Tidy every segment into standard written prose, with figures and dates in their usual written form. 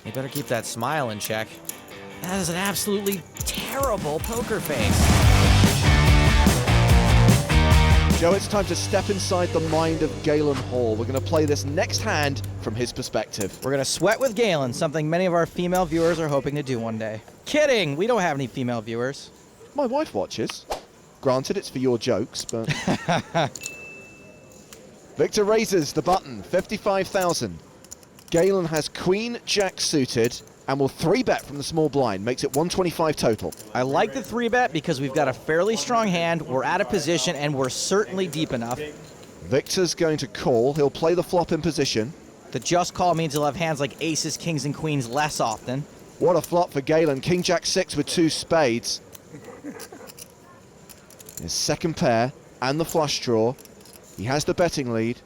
You better keep that smile in check. That is an absolutely terrible poker face. Joe, it's time to step inside the mind of Galen Hall. We're going to play this next hand from his perspective. We're going to sweat with Galen, something many of our female viewers are hoping to do one day. Kidding! We don't have any female viewers. My wife watches. Granted, it's for your jokes, but... Victor raises the button, 55,000. Galen has Queen Jack suited and will 3-bet from the small blind, makes it 125 total. I like the 3-bet because we've got a fairly strong hand, we're out of position, and we're certainly deep enough. Victor's going to call. He'll play the flop in position. The just call means he'll have hands like aces, kings, and queens less often. What a flop for Galen. King Jack 6 with 2 spades. His second pair and the flush draw. He has the betting lead.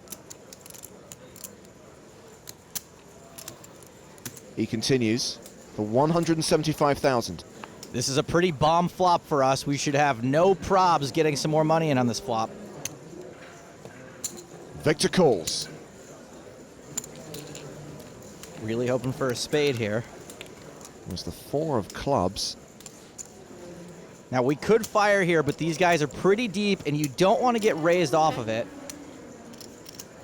He continues for 175,000. This is a pretty bomb flop for us. We should have no probs getting some more money in on this flop. Victor calls. Really hoping for a spade here. Was the 4 of clubs. Now we could fire here, but these guys are pretty deep and you don't want to get raised off of it.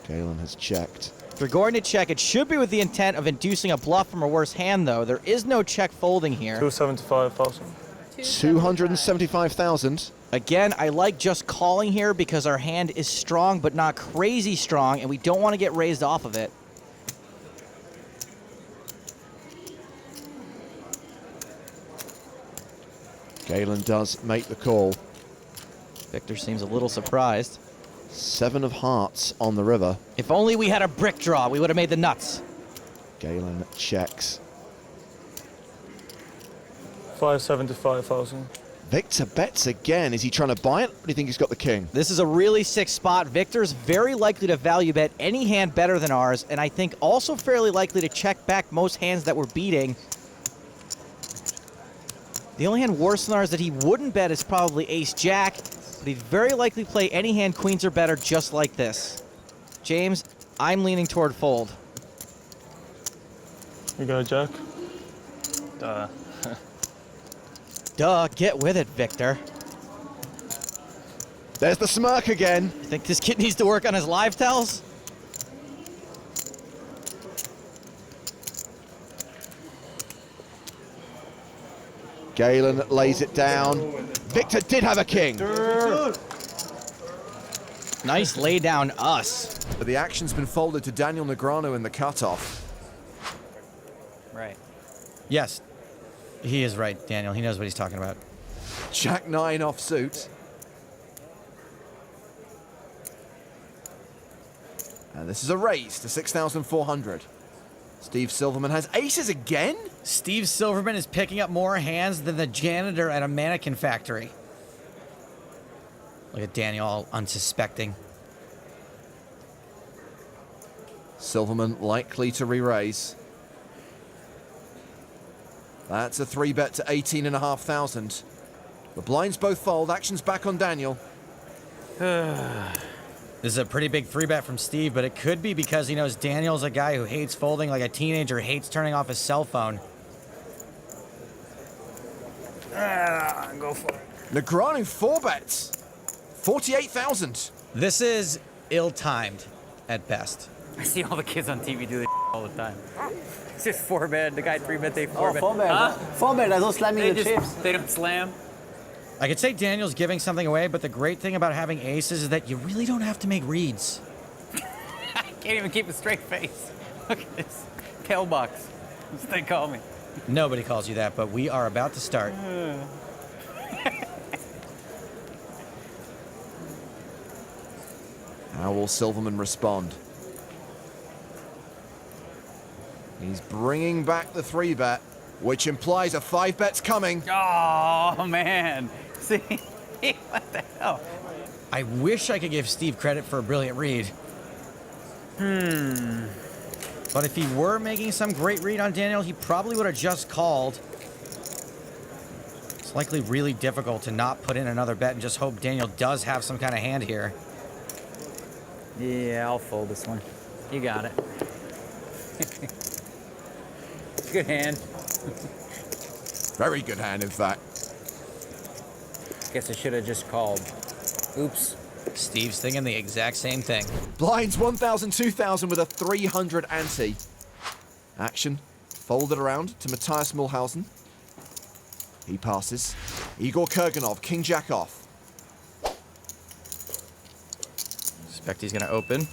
Galen has checked. If you're going to check, it should be with the intent of inducing a bluff from a worse hand, though. There is no check folding here. 275,000. 275,000. Again, I like just calling here because our hand is strong, but not crazy strong, and we don't want to get raised off of it. Galen does make the call. Victor seems a little surprised. 7 of hearts on the river. If only we had a brick draw, we would have made the nuts. Galen checks. 575,000. Victor bets again. Is he trying to buy it, or do you think he's got the king? This is a really sick spot. Victor's very likely to value bet any hand better than ours, and I think also fairly likely to check back most hands that we're beating. The only hand worse than ours that he wouldn't bet is probably ace-jack, but he'd very likely play any hand queens or better just like this. James, I'm leaning toward fold. You got a jack? Duh. Duh, get with it, Victor. There's the smirk again. You think this kid needs to work on his live tells? Galen lays it down. Victor did have a king. Nice lay down us. But the action's been folded to Daniel Negreanu in the cutoff. Right. Yes, he is right, Daniel. He knows what he's talking about. Jack 9 offsuit. And this is a raise to 6,400. Steve Silverman has aces again? Steve Silverman is picking up more hands than the janitor at a mannequin factory. Look at Daniel, all unsuspecting. Silverman likely to re-raise. That's a 3-bet to 18,500. The blinds both fold. Action's back on Daniel. This is a pretty big 3-bet from Steve, but it could be because he knows Daniel's a guy who hates folding like a teenager hates turning off his cell phone. Go for it. Negreanu 4-bets. 48,000. This is ill-timed at best. I see all the kids on TV do this all the time. It's just 4-bet. The guy 3-bet, they 4-bet. Oh, 4-bet. Huh? 4-bet, I don't slamming They the chips. They don't slam. I could say Daniel's giving something away, but the great thing about having aces is that you really don't have to make reads. I can't even keep a straight face. Look at this. Tail box. That's what they call me. Nobody calls you that, but we are about to start. How will Silverman respond? He's bringing back the 3-bet, which implies a 5-bet's coming. Oh, man. See? What the hell? I wish I could give Steve credit for a brilliant read. But if he were making some great read on Daniel, he probably would have just called. It's likely really difficult to not put in another bet and just hope Daniel does have some kind of hand here. Yeah, I'll fold this one. You got it. Good hand. Very good hand, in fact. Guess I should have just called. Oops. Steve's thinking the exact same thing. Blinds 1,000, 2,000 with a 300 ante. Action folded around to Matthias Mulhausen. He passes. Igor Kurganov, King Jack off. Suspect he's gonna open.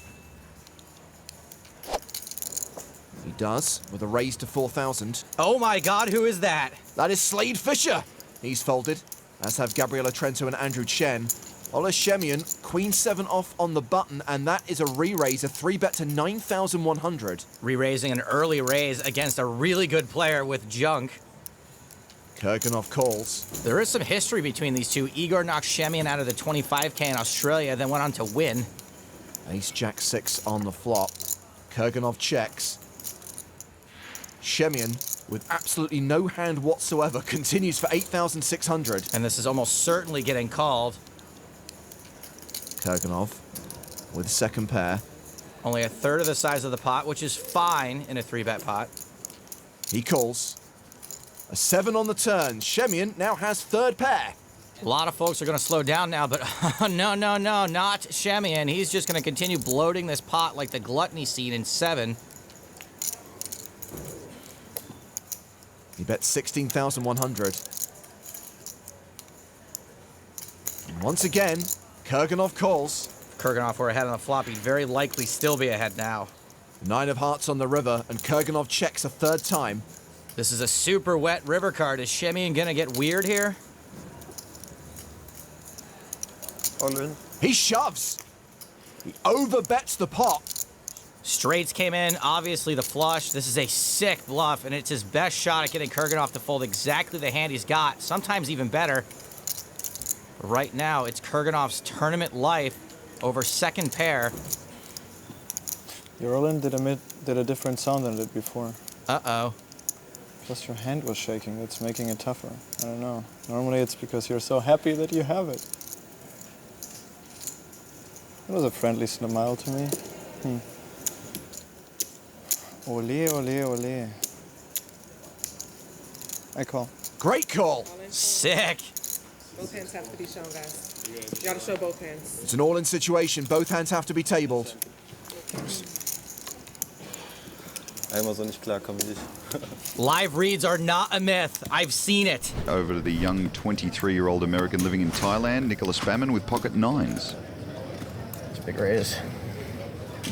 He does, with a raise to 4,000. Oh my God, who is that? That is Slade Fisher. He's folded, as have Gabriela Trento and Andrew Chen. Ola Shemian, Queen 7 off on the button, and that is a re-raise, a 3-bet to 9,100. Re-raising an early raise against a really good player with junk. Kurganov calls. There is some history between these two. Igor knocked Shemian out of the 25K in Australia, then went on to win. Ace Jack 6 on the flop. Kurganov checks. Shemian, with absolutely no hand whatsoever, continues for 8,600. And this is almost certainly getting called. Kurganov with second pair. Only a third of the size of the pot, which is fine in a 3-bet pot. He calls. A 7 on the turn. Shemian now has third pair. A lot of folks are going to slow down now, but no, not Shemian. He's just going to continue bloating this pot like the gluttony scene in 7. He bets 16,100. Once again, Kurganov calls. If Kurganov were ahead on the flop, he'd very likely still be ahead now. 9 of hearts on the river, and Kurganov checks a third time. This is a super wet river card. Is Shemian going to get weird here? All in. He shoves. He overbets the pot. Straights came in, obviously the flush. This is a sick bluff, and it's his best shot at getting Kurganov to fold exactly the hand he's got, sometimes even better. Right now, it's Kurganov's tournament life over second pair. Your all in did a different sound than it did before. Uh-oh. Plus your hand was shaking. That's making it tougher. I don't know. Normally it's because you're so happy that you have it. It was a friendly smile to me. Ole, ole, ole. I call. Great call. Sick. Both hands have to be shown, guys. You gotta show both hands. It's an all-in situation. Both hands have to be tabled. Einmal so nicht klarkommen wie ich. Live reads are not a myth. I've seen it. Over to the young 23-year-old American living in Thailand, Nicholas Baman with pocket 9s. It's a big raise.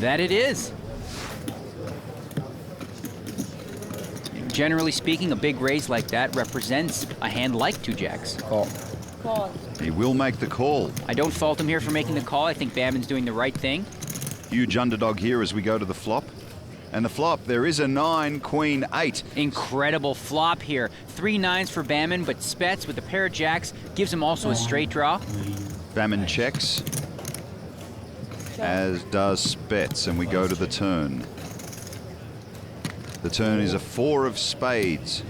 That it is. Generally speaking, a big raise like that represents a hand like 2 jacks. Call. He will make the call. I don't fault him here for making the call. I think Baman's doing the right thing. Huge underdog here as we go to the flop. And the flop, there is a 9, Queen 8. Incredible flop here. 3 9s for Baman, but Spets with a pair of jacks gives him also a straight draw. Baman checks, as does Spets, and we go to the turn. The turn is a 4 of spades.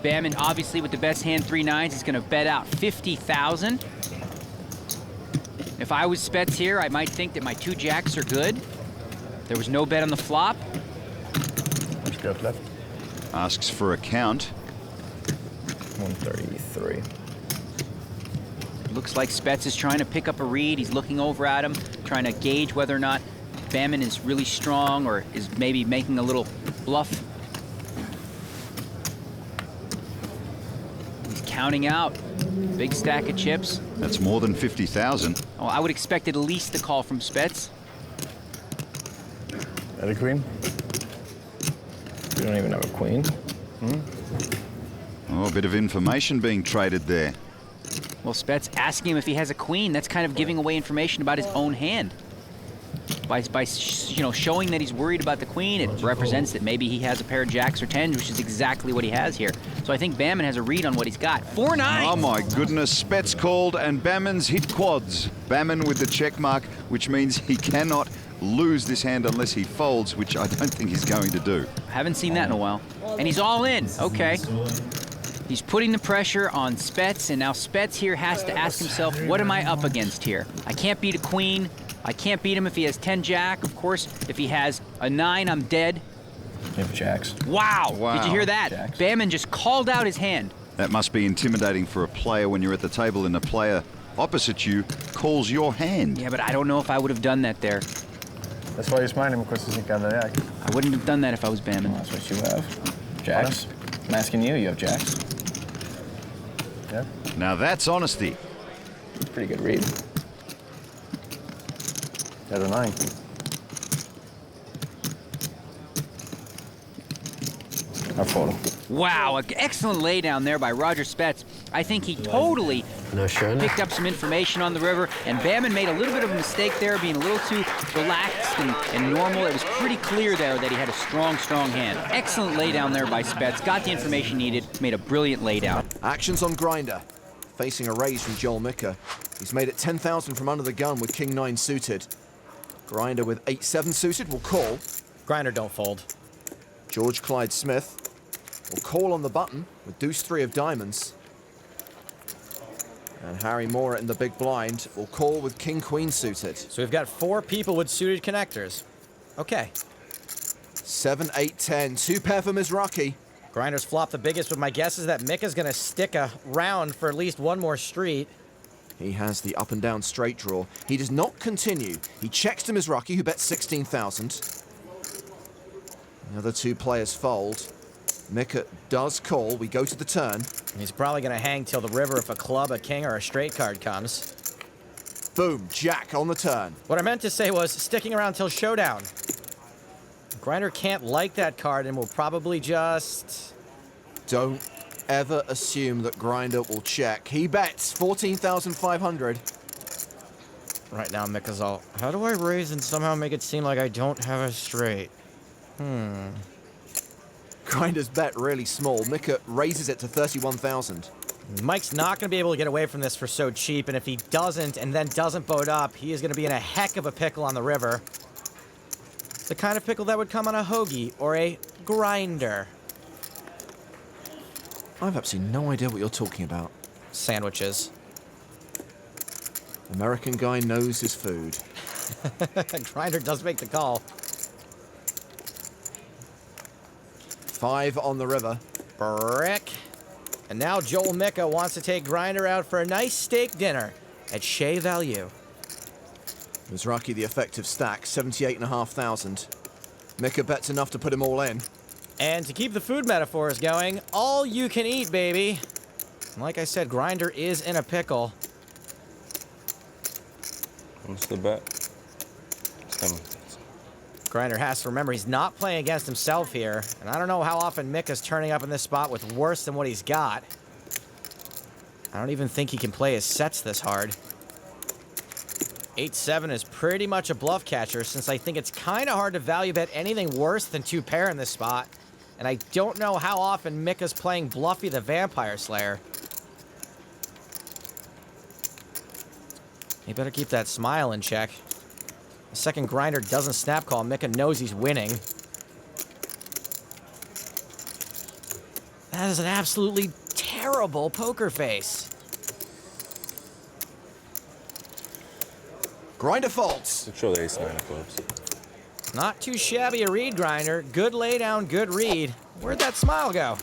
Baman, obviously with the best hand, 3 9s, is going to bet out 50,000. If I was Spets here, I might think that my 2 jacks are good. There was no bet on the flop. Left. Asks for a count. 133. Looks like Spets is trying to pick up a read. He's looking over at him, trying to gauge whether or not Baman is really strong or is maybe making a little bluff. He's counting out. Big stack of chips. That's more than 50,000. Oh, I would expect at least the call from Spets. That a queen? You don't even have a queen. Oh, a bit of information being traded there. Well, Spets asking him if he has a queen. That's kind of giving away information about his own hand. By showing that he's worried about the queen, it represents that maybe he has a pair of jacks or 10s, which is exactly what he has here. So I think Baman has a read on what he's got. 4 9s! Oh my goodness, Spets called and Baman's hit quads. Baman with the check mark, which means he cannot lose this hand unless he folds, which I don't think he's going to do. Haven't seen that in a while. And he's all in. Okay. He's putting the pressure on Spets, and now Spets here has to ask himself, what am I up against here? I can't beat a queen. I can't beat him if he has 10 jack. Of course, if he has a 9, I'm dead. You have jacks. Wow. Wow. Did you hear that? Jacks. Bamman just called out his hand. That must be intimidating for a player when you're at the table and the player opposite you calls your hand. Yeah, but I don't know if I would have done that there. That's why you're smiling, because you got the jack. I wouldn't have done that if I was Bamman. That's what you have. Jacks. I'm asking you, you have jacks. Yeah, Now that's honesty. pretty good read. Got a 9. I fold him. Wow, an excellent laydown there by Roger Spets. I think he totally picked up some information on the river, and Bamman made a little bit of a mistake there, being a little too relaxed and normal. It was pretty clear there that he had a strong, strong hand. Excellent laydown there by Spets. Got the information needed, made a brilliant laydown. Actions on Grinder. Facing a raise from Joel Micker. He's made it 10,000 from under the gun with King 9 suited. Grinder with 8-7 suited will call. Grinder, don't fold. George Clyde Smith will call on the button with Deuce 3 of diamonds. And Harry Moore in the big blind will call with King Queen suited. So we've got 4 people with suited connectors. Okay. 7, 8, 10. 2 pair for Mizraki. Grinder's flopped the biggest, but my guess is that Mika's going to stick around for at least one more street. He has the up and down straight draw. He does not continue. He checks to Mizraki, who bets 16,000. The other 2 players fold. Mika does call. We go to the turn. He's probably going to hang till the river if a club, a king, or a straight card comes. Boom, Jack on the turn. What I meant to say was sticking around till showdown. Grinder can't like that card and will probably just... Don't ever assume that Grinder will check. He bets 14,500. Right now, Mika's all, how do I raise and somehow make it seem like I don't have a straight? Grinder's bet really small. Mika raises it to 31,000. Mike's not going to be able to get away from this for so cheap, and if he doesn't and then doesn't boat up, he is going to be in a heck of a pickle on the river. The kind of pickle that would come on a hoagie or a grinder. I've absolutely no idea what you're talking about. Sandwiches. American guy knows his food. Grinder does make the call. 5 on the river. Brick. And now Joel Mika wants to take Grinder out for a nice steak dinner at Shea Value. Mizraki the effective stack, 78,500. Mika bets enough to put him all in. And to keep the food metaphors going, all you can eat, baby. And like I said, Grinder is in a pickle. What's the bet? It's coming. Grinder has to remember he's not playing against himself here. And I don't know how often Mika's turning up in this spot with worse than what he's got. I don't even think he can play his sets this hard. 8-7 is pretty much a bluff catcher, since I think it's kind of hard to value bet anything worse than 2 pair in this spot. And I don't know how often Mika's playing Bluffy the Vampire Slayer. You better keep that smile in check. The second Grinder doesn't snap call, Mika knows he's winning. That is an absolutely terrible poker face. Grinder folds. Show the ace 9 of clubs. Not too shabby a read, Grinder. Good laydown, good read. Where'd that smile go?